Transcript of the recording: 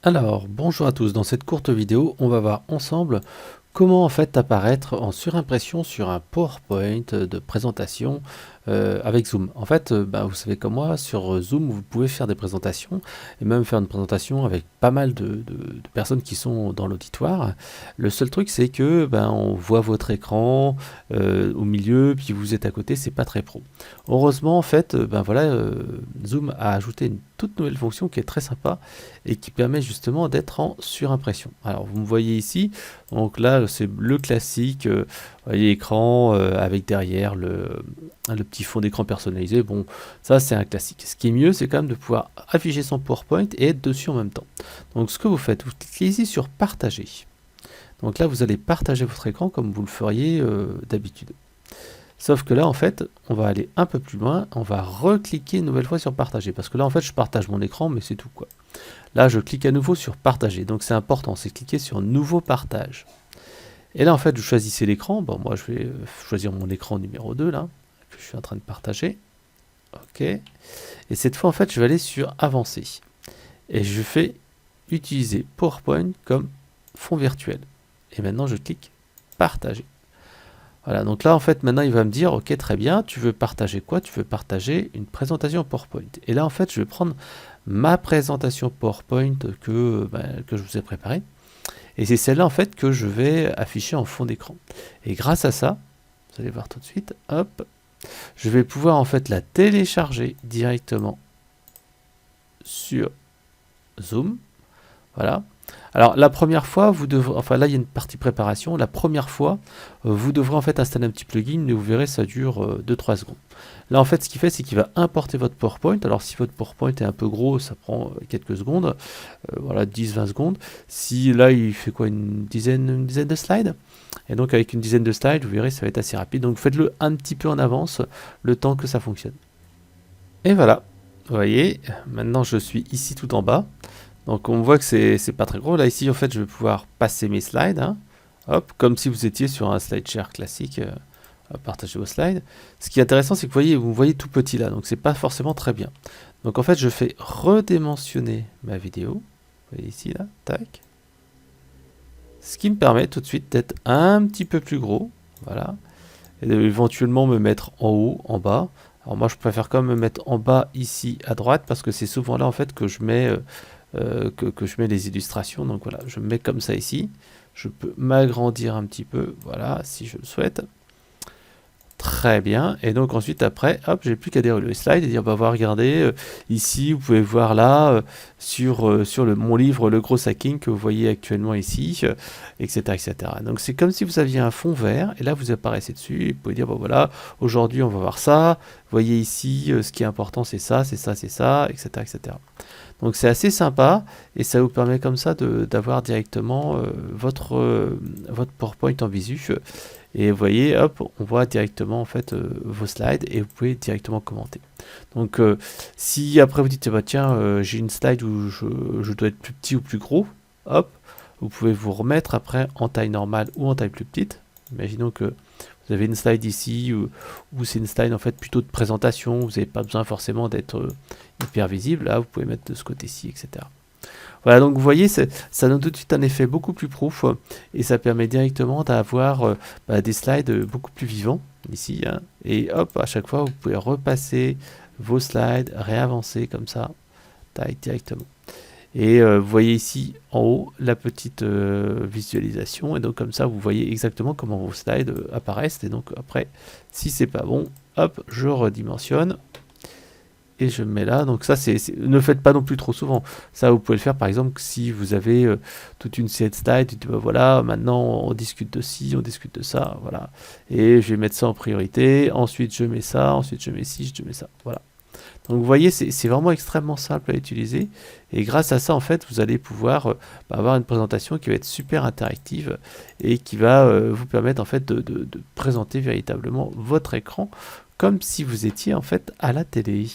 Alors, bonjour à tous. Dans cette courte vidéo, on va voir ensemble comment en fait apparaître en surimpression sur un PowerPoint de présentation avec Zoom. En fait, vous savez comme moi, sur Zoom, vous pouvez faire des présentations et même faire une présentation avec pas mal de personnes qui sont dans l'auditoire. Le seul truc, c'est que on voit votre écran au milieu, puis vous êtes à côté, c'est pas très pro. Heureusement, en fait, Zoom a ajouté une toute nouvelle fonction qui est très sympa et qui permet justement d'être en surimpression. Alors, vous me voyez ici, donc là, c'est le classique, vous voyez l'écran avec derrière le petit fond d'écran personnalisé. Bon, ça, c'est un classique. Ce qui est mieux, c'est quand même de pouvoir afficher son PowerPoint et être dessus en même temps. Donc, ce que vous faites, vous cliquez ici sur Partager. Donc là, vous allez partager votre écran comme vous le feriez d'habitude. Sauf que là, en fait, on va aller un peu plus loin. On va recliquer une nouvelle fois sur Partager. Parce que là, en fait, je partage mon écran, mais c'est tout, quoi. Là, je clique à nouveau sur Partager. Donc, c'est important, c'est cliquer sur Nouveau partage. Et là, en fait, vous choisissez l'écran. Bon, moi, je vais choisir mon écran numéro 2, là, que je suis en train de partager. OK. Et cette fois, en fait, je vais aller sur Avancer. Et je fais Utiliser PowerPoint comme fond virtuel. Et maintenant, je clique Partager. Voilà, donc là, en fait, maintenant, il va me dire, OK, très bien, tu veux partager quoi? Tu veux partager une présentation PowerPoint. Et là, en fait, je vais prendre ma présentation PowerPoint que je vous ai préparée. Et c'est celle-là, en fait, que je vais afficher en fond d'écran. Et grâce à ça, vous allez voir tout de suite, hop, je vais pouvoir, en fait, la télécharger directement sur Zoom. Voilà. Alors la première fois, vous devrez, enfin là il y a une partie préparation, la première fois, vous devrez en fait installer un petit plugin et vous verrez ça dure 2-3 secondes. Là en fait ce qu'il fait c'est qu'il va importer votre PowerPoint, alors si votre PowerPoint est un peu gros ça prend quelques secondes, voilà 10-20 secondes, si là il fait quoi une dizaine de slides, et donc avec une dizaine de slides vous verrez ça va être assez rapide, donc faites-le un petit peu en avance le temps que ça fonctionne. Et voilà, vous voyez, maintenant je suis ici tout en bas. Donc on voit que c'est pas très gros. Là ici en fait je vais pouvoir passer mes slides. Hein. Hop, comme si vous étiez sur un slide share classique. Partager vos slides. Ce qui est intéressant c'est que vous voyez tout petit là. Donc c'est pas forcément très bien. Donc en fait je fais redimensionner ma vidéo. Vous voyez ici là. Tac. Ce qui me permet tout de suite d'être un petit peu plus gros. Voilà. Et d'éventuellement me mettre en haut, en bas. Alors moi je préfère quand même me mettre en bas ici à droite parce que c'est souvent là en fait que je mets que je mets les illustrations. Donc voilà, je me mets comme ça ici. Je peux m'agrandir un petit peu, voilà, si je le souhaite. Très bien. Et donc ensuite, après, hop, j'ai plus qu'à dérouler le slide et dire, bah voilà, regardez, ici, vous pouvez voir là, sur mon livre, Le Gros Hacking, que vous voyez actuellement ici, etc., etc. Donc c'est comme si vous aviez un fond vert, et là, vous apparaissez dessus, et vous pouvez dire, bah voilà, aujourd'hui, on va voir ça. Vous voyez ici, ce qui est important, c'est ça, c'est ça, c'est ça, etc., etc. Donc c'est assez sympa et ça vous permet comme ça d'avoir directement votre PowerPoint en visu. Et vous voyez, hop, on voit directement en fait vos slides et vous pouvez directement commenter. Donc si après vous dites, bah, tiens, j'ai une slide où je dois être plus petit ou plus gros, hop, vous pouvez vous remettre après en taille normale ou en taille plus petite. Imaginons que vous avez une slide ici où c'est une slide en fait plutôt de présentation, vous n'avez pas besoin forcément d'être hyper visible, là vous pouvez mettre de ce côté-ci, etc. Voilà, donc vous voyez, ça donne tout de suite un effet beaucoup plus pro et ça permet directement d'avoir des slides beaucoup plus vivants ici, hein, et hop, à chaque fois vous pouvez repasser vos slides, réavancer comme ça, taille directement. Et vous voyez ici en haut la petite visualisation, et donc comme ça vous voyez exactement comment vos slides apparaissent. Et donc après, si c'est pas bon, hop, je redimensionne et je me mets là. Donc ça, ne le faites pas non plus trop souvent. Ça, vous pouvez le faire par exemple si vous avez toute une série de slides, dites, bah, voilà, maintenant on discute de ci, on discute de ça, voilà. Et je vais mettre ça en priorité, ensuite je mets ça, ensuite je mets ci, je mets ça, voilà. Donc vous voyez, c'est vraiment extrêmement simple à utiliser et grâce à ça, en fait, vous allez pouvoir avoir une présentation qui va être super interactive et qui va vous permettre en fait de présenter véritablement votre écran comme si vous étiez en fait à la télé.